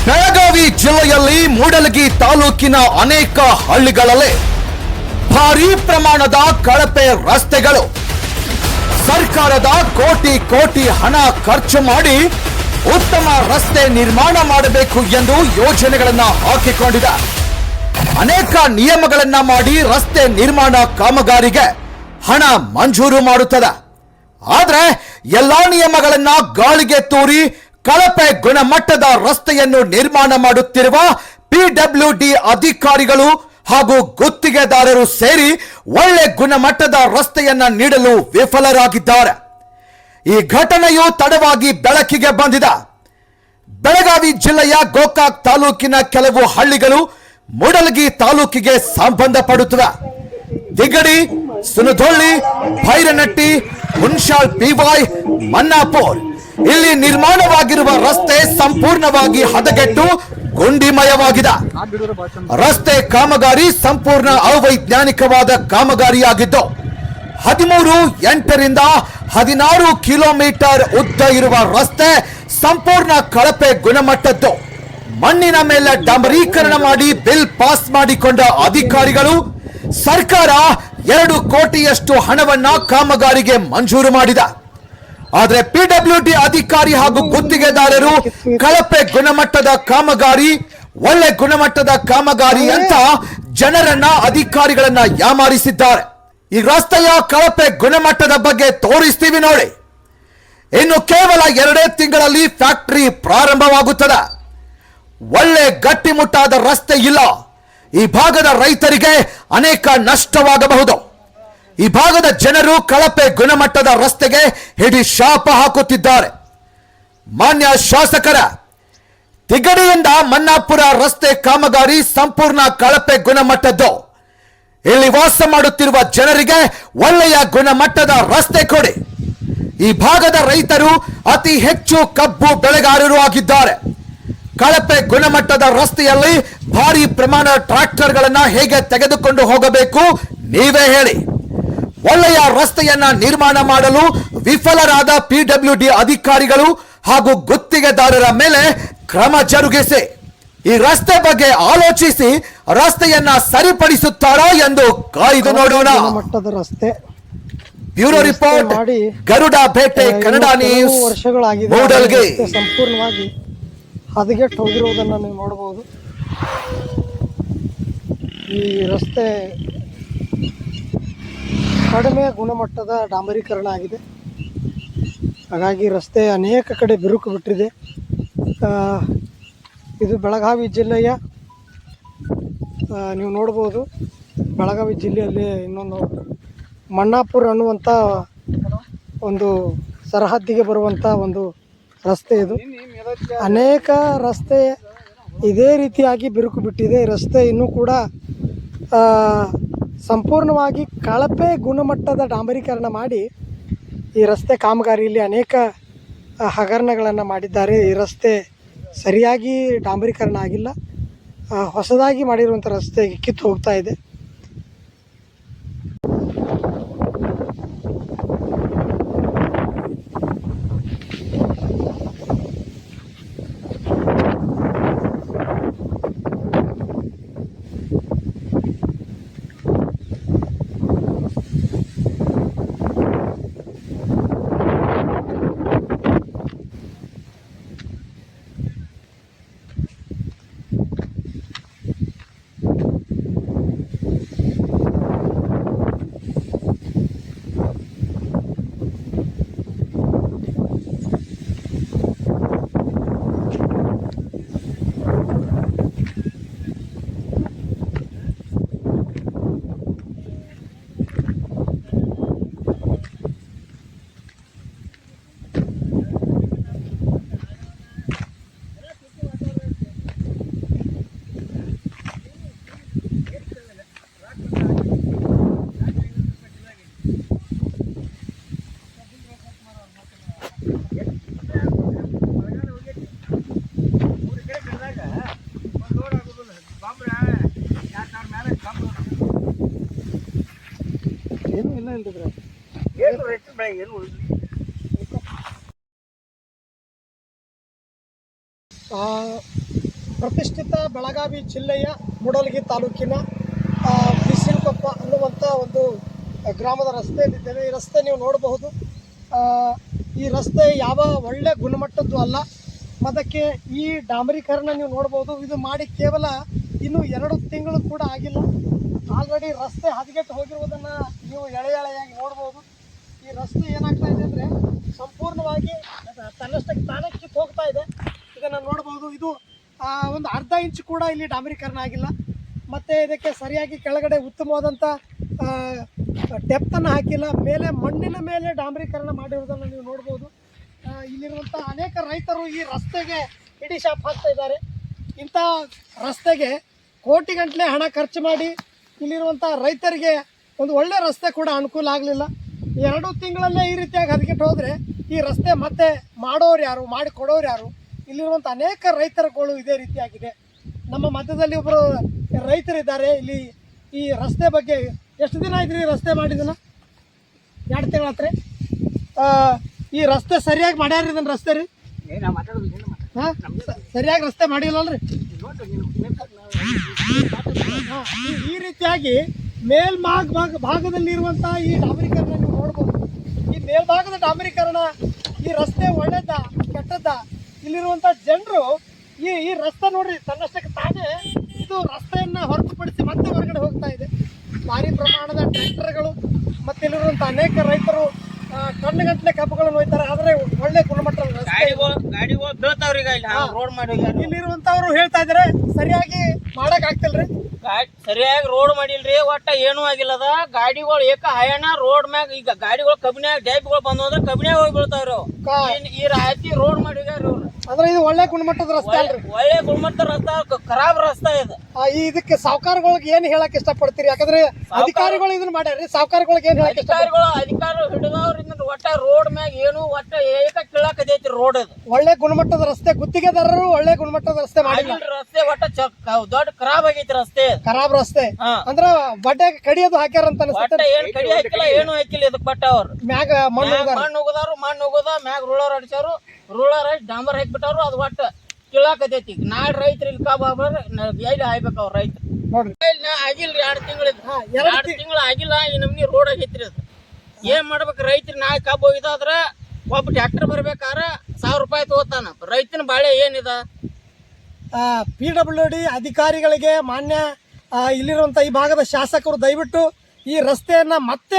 ಬೆಳಗಾವಿ ಜಿಲ್ಲೆಯಲ್ಲಿ ಮೂಡಲಗಿ ತಾಲೂಕಿನ ಅನೇಕ ಹಳ್ಳಿಗಳಲ್ಲಿ ಭಾರೀ ಪ್ರಮಾಣದ ಕಳಪೆ ರಸ್ತೆಗಳು. ಸರ್ಕಾರದ ಕೋಟಿ ಕೋಟಿ ಹಣ ಖರ್ಚು ಮಾಡಿ ಉತ್ತಮ ರಸ್ತೆ ನಿರ್ಮಾಣ ಮಾಡಬೇಕು ಎಂದು ಯೋಜನೆಗಳನ್ನ ಹಾಕಿಕೊಂಡಿದೆ. ಅನೇಕ ನಿಯಮಗಳನ್ನ ಮಾಡಿ ರಸ್ತೆ ನಿರ್ಮಾಣ ಕಾಮಗಾರಿಗೆ ಹಣ ಮಂಜೂರು ಮಾಡುತ್ತದೆ. ಆದ್ರೆ ಎಲ್ಲಾ ನಿಯಮಗಳನ್ನ ಗಾಳಿಗೆ ತೂರಿ ಕಳಪೆ ಗುಣಮಟ್ಟದ ರಸ್ತೆಯನ್ನು ನಿರ್ಮಾಣ ಮಾಡುತ್ತಿರುವ ಪಿಡಬ್ಲ್ಯೂಡಿ ಅಧಿಕಾರಿಗಳು ಹಾಗೂ ಗುತ್ತಿಗೆದಾರರು ಸೇರಿ ಒಳ್ಳೆ ಗುಣಮಟ್ಟದ ರಸ್ತೆಯನ್ನ ನೀಡಲು ವಿಫಲರಾಗಿದ್ದಾರೆ. ಈ ಘಟನೆಯು ತಡವಾಗಿ ಬೆಳಕಿಗೆ ಬಂದಿದೆ. ಬೆಳಗಾವಿ ಜಿಲ್ಲೆಯ ಗೋಕಾಕ್ ತಾಲೂಕಿನ ಕೆಲವು ಹಳ್ಳಿಗಳು ಮೂಡಲಗಿ ತಾಲೂಕಿಗೆ ಸಂಬಂಧಪಡುತ್ತವೆ. ದಿಗಡಿ, ಸುನದೊಳ್ಳಿ, ಭೈರನಟ್ಟಿ, ಹುಣಸಾಳ್, ಪಿವಾಯ್, ಮನ್ನಾಪುರ್ ಇಲ್ಲಿ ನಿರ್ಮಾಣವಾಗಿರುವ ರಸ್ತೆ ಸಂಪೂರ್ಣವಾಗಿ ಹದಗೆಟ್ಟು ಗುಂಡಿಮಯವಾಗಿದೆ. ರಸ್ತೆ ಕಾಮಗಾರಿ ಸಂಪೂರ್ಣ ಅವೈಜ್ಞಾನಿಕವಾದ ಕಾಮಗಾರಿಯಾಗಿದ್ದು 13-8ರಿಂದ 16 ಕಿಲೋಮೀಟರ್ ಉದ್ದ ಇರುವ ರಸ್ತೆ ಸಂಪೂರ್ಣ ಕಳಪೆ ಗುಣಮಟ್ಟದ್ದು. ಮಣ್ಣಿನ ಮೇಲೆ ಡಾಂಬರೀಕರಣ ಮಾಡಿ ಬಿಲ್ ಪಾಸ್ ಮಾಡಿಕೊಂಡ ಅಧಿಕಾರಿಗಳು ಸರ್ಕಾರ 2 ಕೋಟಿಯಷ್ಟು ಹಣವನ್ನ ಕಾಮಗಾರಿಗೆ ಮಂಜೂರು ಮಾಡಿದ. ಆದರೆ ಪಿಡಬ್ಲ್ಯೂಡಿ ಅಧಿಕಾರಿ ಹಾಗೂ ಗುತ್ತಿಗೆದಾರರು ಕಳಪೆ ಗುಣಮಟ್ಟದ ಕಾಮಗಾರಿ, ಒಳ್ಳೆ ಗುಣಮಟ್ಟದ ಕಾಮಗಾರಿ ಅಂತ ಜನರನ್ನ, ಅಧಿಕಾರಿಗಳನ್ನ ಯಾಮಾರಿಸಿದ್ದಾರೆ. ಈ ರಸ್ತೆಯ ಕಳಪೆ ಗುಣಮಟ್ಟದ ಬಗ್ಗೆ ತೋರಿಸ್ತೀವಿ ನೋಡಿ. ಇನ್ನು ಕೇವಲ 2 ತಿಂಗಳಲ್ಲಿ ಫ್ಯಾಕ್ಟರಿ ಪ್ರಾರಂಭವಾಗುತ್ತದೆ. ಒಳ್ಳೆ ಗಟ್ಟಿಮುಟ್ಟಾದ ರಸ್ತೆ ಇಲ್ಲ. ಈ ಭಾಗದ ರೈತರಿಗೆ ಅನೇಕ ನಷ್ಟವಾಗಬಹುದು. ಈ ಭಾಗದ ಜನರು ಕಳಪೆ ಗುಣಮಟ್ಟದ ರಸ್ತೆಗೆ ಹಿಡಿ ಶಾಪ ಹಾಕುತ್ತಿದ್ದಾರೆ. ಮಾನ್ಯ ಶಾಸಕರ, ತಿಗಡಿಯಿಂದ ಮನ್ನಾಪುರ ರಸ್ತೆ ಕಾಮಗಾರಿ ಸಂಪೂರ್ಣ ಕಳಪೆ ಗುಣಮಟ್ಟದ್ದು. ಇಲ್ಲಿ ವಾಸ ಮಾಡುತ್ತಿರುವ ಜನರಿಗೆ ಒಳ್ಳೆಯ ಗುಣಮಟ್ಟದ ರಸ್ತೆ ಕೊಡಿ. ಈ ಭಾಗದ ರೈತರು ಅತಿ ಹೆಚ್ಚು ಕಬ್ಬು ಬೆಳೆಗಾರರು ಆಗಿದ್ದಾರೆ. ಕಳಪೆ ಗುಣಮಟ್ಟದ ರಸ್ತೆಯಲ್ಲಿ ಭಾರಿ ಪ್ರಮಾಣ ಟ್ರಾಕ್ಟರ್ಗಳನ್ನ ಹೇಗೆ ತೆಗೆದುಕೊಂಡು ಹೋಗಬೇಕು ನೀವೇ ಹೇಳಿ. ಒಳ್ಳೆಯ ರಸ್ತೆಯನ್ನ ನಿರ್ಮಾಣ ಮಾಡಲು ವಿಫಲರಾದ ಪಿಡಬ್ಲ್ಯೂಡಿ ಅಧಿಕಾರಿಗಳು ಹಾಗೂ ಗುತ್ತಿಗೆದಾರರ ಮೇಲೆ ಕ್ರಮ ಜರುಗಿಸಿ ಈ ರಸ್ತೆ ಬಗ್ಗೆ ಆಲೋಚಿಸಿ ರಸ್ತೆಯನ್ನ ಸರಿಪಡಿಸುತ್ತಾರಾ ಎಂದು ಕಾಯ್ದು ನೋಡೋಣ. ಮಟ್ಟದ ರಸ್ತೆ. ಬ್ಯೂರೋ ರಿಪೋರ್ಟ್, ಗರುಡ ಬೇಟೆ, ಕನ್ನಡ ನ್ಯೂಸ್, ಮೂಡಲಗಿ. ಸಂಪೂರ್ಣವಾಗಿ ಹದಗೆಟ್ಟು ಹೋಗಿರುವುದನ್ನು ನೀವು ನೋಡಬಹುದು. ಈ ರಸ್ತೆ ಕಡಿಮೆ ಗುಣಮಟ್ಟದ ಡಾಂಬರೀಕರಣ ಆಗಿದೆ. ಹಾಗಾಗಿ ರಸ್ತೆ ಅನೇಕ ಕಡೆ ಬಿರುಕು ಬಿಟ್ಟಿದೆ. ಇದು ಬೆಳಗಾವಿ ಜಿಲ್ಲೆಯ ನೀವು ನೋಡ್ಬೋದು. ಬೆಳಗಾವಿ ಜಿಲ್ಲೆಯಲ್ಲಿ ಇನ್ನೊಂದು ಮನ್ನಾಪುರ ಅನ್ನುವಂಥ ಒಂದು ಸರಹದ್ದಿಗೆ ಬರುವಂಥ ಒಂದು ರಸ್ತೆ ಇದು. ಅನೇಕ ರಸ್ತೆ ಇದೇ ರೀತಿಯಾಗಿ ಬಿರುಕು ಬಿಟ್ಟಿದೆ. ರಸ್ತೆ ಇನ್ನೂ ಕೂಡ ಸಂಪೂರ್ಣವಾಗಿ ಕಳಪೆ ಗುಣಮಟ್ಟದ ಡಾಂಬರೀಕರಣ ಮಾಡಿ ಈ ರಸ್ತೆ ಕಾಮಗಾರಿಯಲ್ಲಿ ಅನೇಕ ಹಗರಣಗಳನ್ನು ಮಾಡಿದ್ದಾರೆ. ಈ ರಸ್ತೆ ಸರಿಯಾಗಿ ಡಾಂಬರೀಕರಣ ಆಗಿಲ್ಲ. ಹೊಸದಾಗಿ ಮಾಡಿರುವಂಥ ರಸ್ತೆ ಕಿತ್ತು ಹೋಗ್ತಾ ಇದೆ. ಪ್ರತಿಷ್ಠಿತ ಬೆಳಗಾವಿ ಜಿಲ್ಲೆಯ ಮೂಡಲಗಿ ತಾಲೂಕಿನ ಬಿಸಿಲಕೊಪ್ಪ ಅನ್ನುವಂಥ ಒಂದು ಗ್ರಾಮದ ರಸ್ತೆಯಲ್ಲಿದ್ದೇವೆ. ಈ ರಸ್ತೆ ನೀವು ನೋಡಬಹುದು. ಈ ರಸ್ತೆ ಯಾವ ಒಳ್ಳೆ ಗುಣಮಟ್ಟದ್ದು ಅಲ್ಲ. ಅದಕ್ಕೆ ಈ ಡಾಂಬರೀಕರಣ ನೀವು ನೋಡ್ಬೋದು. ಇದು ಮಾಡಿ ಕೇವಲ ಇನ್ನೂ 2 ತಿಂಗಳು ಕೂಡ ಆಗಿಲ್ಲ. ಆಲ್ರೆಡಿ ರಸ್ತೆ ಹದಗೆಟ್ಟು ಹೋಗಿರುವುದನ್ನು ನೀವು ಎಳೆಯಾಗಿ ನೋಡ್ಬೋದು. ಈ ರಸ್ತೆ ಏನಾಗ್ತಾ ಇದೆ ಅಂದರೆ ಸಂಪೂರ್ಣವಾಗಿ ತನ್ನಷ್ಟಕ್ಕೆ ತಾನೇ ಕಿತ್ತು ಹೋಗ್ತಾ ಇದೆ. ಇದನ್ನು ನೋಡ್ಬೋದು. ಇದು ಒಂದು ಅರ್ಧ ಇಂಚು ಕೂಡ ಇಲ್ಲಿ ಡಾಂಬರೀಕರಣ ಆಗಿಲ್ಲ. ಮತ್ತು ಇದಕ್ಕೆ ಸರಿಯಾಗಿ ಕೆಳಗಡೆ ಉತ್ತಮವಾದಂಥ ಡೆಪ್ತನ್ನು ಹಾಕಿಲ್ಲ. ಮೇಲೆ ಮಣ್ಣಿನ ಮೇಲೆ ಡಾಂಬರೀಕರಣ ಮಾಡಿರುವುದನ್ನು ನೀವು ನೋಡ್ಬೋದು. ಇಲ್ಲಿರುವಂಥ ಅನೇಕ ರೈತರು ಈ ರಸ್ತೆಗೆ ಇಡೀ ಶಾಪ್ ಹಾಕ್ತಾ ಇದ್ದಾರೆ. ಇಂಥ ರಸ್ತೆಗೆ ಕೋಟಿಗಟ್ಟಲೆ ಹಣ ಖರ್ಚು ಮಾಡಿ ಇಲ್ಲಿರುವಂಥ ರೈತರಿಗೆ ಒಂದು ಒಳ್ಳೆ ರಸ್ತೆ ಕೂಡ ಅನುಕೂಲ ಆಗಲಿಲ್ಲ. 2 ತಿಂಗಳಲ್ಲೇ ಈ ರೀತಿಯಾಗಿ ಹದಗೆಟ್ಟು ಹೋದರೆ ಈ ರಸ್ತೆ ಮತ್ತೆ ಮಾಡೋರು ಯಾರು, ಮಾಡಿ ಕೊಡೋರು ಯಾರು? ಇಲ್ಲಿರುವಂಥ ಅನೇಕ ರೈತರುಗಳು ಇದೇ ರೀತಿಯಾಗಿದೆ. ನಮ್ಮ ಮಧ್ಯದಲ್ಲಿ ಒಬ್ಬರು ರೈತರಿದ್ದಾರೆ. ಇಲ್ಲಿ ಈ ರಸ್ತೆ ಬಗ್ಗೆ ಎಷ್ಟು ದಿನ ಆಯ್ತು ಈ ರಸ್ತೆ ಮಾಡಿದನ? 2 ತಿಂಗಳ ಹತ್ರ. ಈ ರಸ್ತೆ ಸರಿಯಾಗಿ ಮಾಡ್ಯಾರ ಇದನ್ನ ರಸ್ತೆ ರೀ? ಹಾಂ, ಸರಿಯಾಗಿ ರಸ್ತೆ ಮಾಡಿಲ್ಲಲ್ರಿ? ಈ ರೀತಿಯಾಗಿ ಭಾಗದಲ್ಲಿರುವಂಥ ಈ ಡಾಂಬರೀಕರಣ ನೀವು ನೋಡ್ಬೋದು. ಈ ಮೇಲ್ಭಾಗದ ಡಾಂಬರೀಕರಣ, ಈ ರಸ್ತೆ ಒಳ್ಳೆದ ಕೆಟ್ಟದ್ದ? ಇಲ್ಲಿರುವಂಥ ಜನರು ಈ ರಸ್ತೆ ನೋಡ್ರಿ, ತನ್ನಷ್ಟಕ್ಕೆ ತಾನೇ ಇದು ರಸ್ತೆಯನ್ನು ಹೊರತುಪಡಿಸಿ ಮತ್ತೆ ಹೊರಗಡೆ ಹೋಗ್ತಾ ಇದೆ. ಭಾರಿ ಪ್ರಮಾಣದ ಟ್ರ್ಯಾಕ್ಟರ್ಗಳು ಮತ್ತು ಇಲ್ಲಿರುವಂಥ ಅನೇಕ ರೈತರು ಟನ್ಗಟ್ಟಲೆ ಕಬ್ಬುಗಳನ್ನು ಒಯ್ತಾರೆ. ಆದರೆ ಒಳ್ಳೆ ಗುಣಮಟ್ಟದ ಇಲ್ಲಿರುವಂಥವ್ರು ಹೇಳ್ತಾ ಇದ್ದಾರೆ ಸರಿಯಾಗಿ ಮಾಡಕ್ ಆಗ್ತಿಲ್ರಿ. ಸರಿಯಾಗಿ ರೋಡ್ ಮಾಡಿಲ್ರಿ, ಒಟ್ಟ ಏನೂ ಆಗಿಲ್ಲದ. ಗಾಡಿಗಳು ಹಯಣ ರೋಡ್ ಮ್ಯಾಗ ಈಗ ಗಾಡಿಗಳು ಕಬ್ಬಿನ್ಯಾಗ ಡ್ಯಾಬ್ಗಳು ಬಂದು ಅಂದ್ರೆ ಕಬ್ಬಿನ್ಯಾಗ ಹೋಗಿ ಬೀಳ್ತಾವ್ರಿ. ಈ ರಾತ್ರಿ ರೋಡ್ ಮಾಡಿದಾರ ಇವ್ರು. ಅಂದ್ರೆ ಇದು ಒಳ್ಳೆ ಗುಣಮಟ್ಟದ ರಸ್ತೆ ಅಲ್ರಿ? ಒಳ್ಳೆ ಗುಣಮಟ್ಟದ ರಸ್ತೆ, ಖರಾಬ್ ರಸ್ತೆ ಇದು. ಇದಕ್ಕೆ ಸಾವುಕಾರಗಳಿಗೆ ಏನ್ ಹೇಳಕ್ ಇಷ್ಟಪಡ್ತೀರಿ? ಯಾಕಂದ್ರೆ ಅಧಿಕಾರಿಗಳು ಇದನ್ನ ಮಾಡ್ಯಾರಿ. ಸಾವುಕಾರಗಳಿಗೆ ಏನ್ ಹೇಳಕ್ ಅಧಿಕಾರಿಗಳು ಹಿಡಿದವ್ರ ಒಟ್ಟ ರೋಡ್ ಮ್ಯಾಗ ಏನು ಒಟ್ಟ ಕೀಳಾಕದೈತಿ ರೋಡ್ ಇದು. ಒಳ್ಳೆ ಗುಣಮಟ್ಟದ ರಸ್ತೆ, ಗುತ್ತಿಗೆದಾರರು ಒಳ್ಳೆ ಗುಣಮಟ್ಟದ ರಸ್ತೆ ಮಾಡಿಲ್ಲ. ರಸ್ತೆ ಒಟ್ಟ ದೊಡ್ಡ ಖರಾಬ್ ಆಗೈತಿ ರಸ್ತೆ, ಖರಾಬ್ ರಸ್ತೆ. ಅಂದ್ರ ಬಡ್ಡೆ ಕಡಿಯೋದು ಹಾಕ್ಯಾರ ಅಂತ ಅನ್ಸುತ್ತೆ. ಏನ್ ಕಡಿ ಹಾಕಿಲ್ಲ, ಏನು ಹಾಕಿಲ್ಲ ಇದಕ್. ಬಟ್ ಅವ್ರು ಮ್ಯಾಗ ಮಣ್ಣು ಹೋಗದಾರು, ಮಣ್ಣು ಹೋಗೋದ ಮ್ಯಾಗ ರೂಳರ್ ಅಡಿಸಾರು, ರೂಳರ್ ಹಾಕಿ ಡಾಂಬರ್ ಹಾಕ್ಬಿಟ್ಟವ್ರು. ಅದು ಒಟ್ಟ ಕೀಳಾಕತೈತಿ. ನಾಳೆ ರೈತರು ಇಲ್ಲಿ ಎಲ್ಲಿ ಹಾಯ್ಬೇಕು ಅವ್ರ ರೈತರು ನೋಡ್ರಿ. ಆಗಿಲ್ರಿ 2 ತಿಂಗಳ 2 ತಿಂಗಳು ಆಗಿಲ್ಲ. ಈ ನಮ್ನಿ ರೋಡ್ ಆಗೈತ್ರಿ. ಅದು ಏನ್ ಮಾಡ್ಬೇಕು? ರೈತರು ನಾಳೆ ಕಬ್ಬು ಹೋಗಿದಾದ್ರ ಒಬ್ಬ ಟ್ರ್ಯಾಕ್ಟರ್ ಬರ್ಬೇಕಾದ್ರೆ 1000 ರೂಪಾಯಿ ತಗೋತಾನ. ರೈತನ ಬಾಳೆ ಏನಿದ? PWD ಅಧಿಕಾರಿಗಳಿಗೆ, ಮಾನ್ಯ ಇಲ್ಲಿರುವಂಥ ಈ ಭಾಗದ ಶಾಸಕರು ದಯವಿಟ್ಟು ಈ ರಸ್ತೆಯನ್ನು ಮತ್ತೆ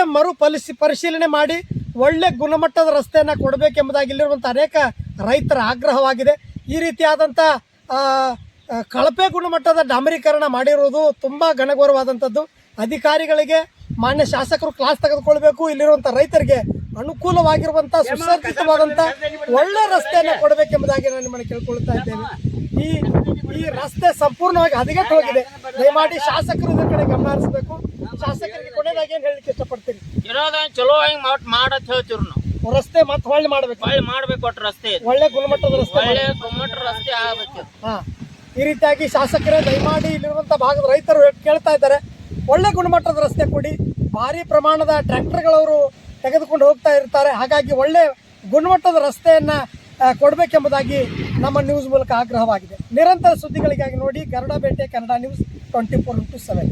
ಪರಿಶೀಲನೆ ಮಾಡಿ ಒಳ್ಳೆ ಗುಣಮಟ್ಟದ ರಸ್ತೆಯನ್ನು ಕೊಡಬೇಕೆಂಬುದಾಗಿ ಇಲ್ಲಿರುವಂಥ ಅನೇಕ ರೈತರ ಆಗ್ರಹವಾಗಿದೆ. ಈ ರೀತಿಯಾದಂಥ ಕಳಪೆ ಗುಣಮಟ್ಟದ ಡಾಂಬರೀಕರಣ ಮಾಡಿರುವುದು ತುಂಬ ಗಣಗೌರವಾದಂಥದ್ದು. ಅಧಿಕಾರಿಗಳಿಗೆ, ಮಾನ್ಯ ಶಾಸಕರು ಕ್ಲಾಸ್ ತೆಗೆದುಕೊಳ್ಬೇಕು. ಇಲ್ಲಿರುವಂಥ ರೈತರಿಗೆ ಅನುಕೂಲವಾಗಿರುವಂಥ ಸುಸಜ್ಜಿತವಾದಂಥ ಒಳ್ಳೆ ರಸ್ತೆಯನ್ನು ಕೊಡಬೇಕೆಂಬುದಾಗಿ ನಾನು ನಿಮ್ಮನ್ನು ಕೇಳ್ಕೊಳ್ತಾ ಇದ್ದೇನೆ. ಈ ರಸ್ತೆ ಸಂಪೂರ್ಣವಾಗಿ ಹದಗೆಟ್ಟು ಹೋಗಿದೆ. ದಯಮಾಡಿ ಶಾಸಕರು ಇದರ ಕಡೆ ಗಮನ ಹರಿಸಬೇಕು. ಶಾಸಕರಿಗೆ ಕೊನೆಯದಾಗಿ ಏನು ಹೇಳಲಿಕ್ಕೆ ಇಷ್ಟಪಡ್ತೀರಿ? ಚಲೋ ಹಿಂಗ್ ಮಾಡತ್ ಹೇಳ್ತೀವಿ ನಾವು. ರಸ್ತೆ ಮತ್ತೆ ಹೊಳ್ಳಿ ಮಾಡ್ಬೇಕು ಒಟ್ಟು ರಸ್ತೆ ಒಳ್ಳೆ ಗುಣಮಟ್ಟದ ರಸ್ತೆ, ಒಳ್ಳೆ ಗುಣಮಟ್ಟದ ರಸ್ತೆ ಆಗಬೇಕು. ಈ ರೀತಿಯಾಗಿ ಶಾಸಕರೇ ದಯಮಾಡಿ ಇಲ್ಲಿರುವಂಥ ಭಾಗದ ರೈತರು ಕೇಳ್ತಾ ಇದ್ದಾರೆ, ಒಳ್ಳೆ ಗುಣಮಟ್ಟದ ರಸ್ತೆ ಕೊಡಿ. ಭಾರಿ ಪ್ರಮಾಣದ ಟ್ರ್ಯಾಕ್ಟರ್ಗಳವರು ತೆಗೆದುಕೊಂಡು ಹೋಗ್ತಾ ಇರ್ತಾರೆ. ಹಾಗಾಗಿ ಒಳ್ಳೆ ಗುಣಮಟ್ಟದ ರಸ್ತೆಯನ್ನು ಕೊಡಬೇಕೆಂಬುದಾಗಿ ನಮ್ಮ ನ್ಯೂಸ್ ಮೂಲಕ ಆಗ್ರಹವಾಗಿದೆ. ನಿರಂತರ ಸುದ್ದಿಗಳಿಗಾಗಿ ನೋಡಿ ಗರುಡ ಬೇಟೆ ಕನ್ನಡ ನ್ಯೂಸ್ 24/7.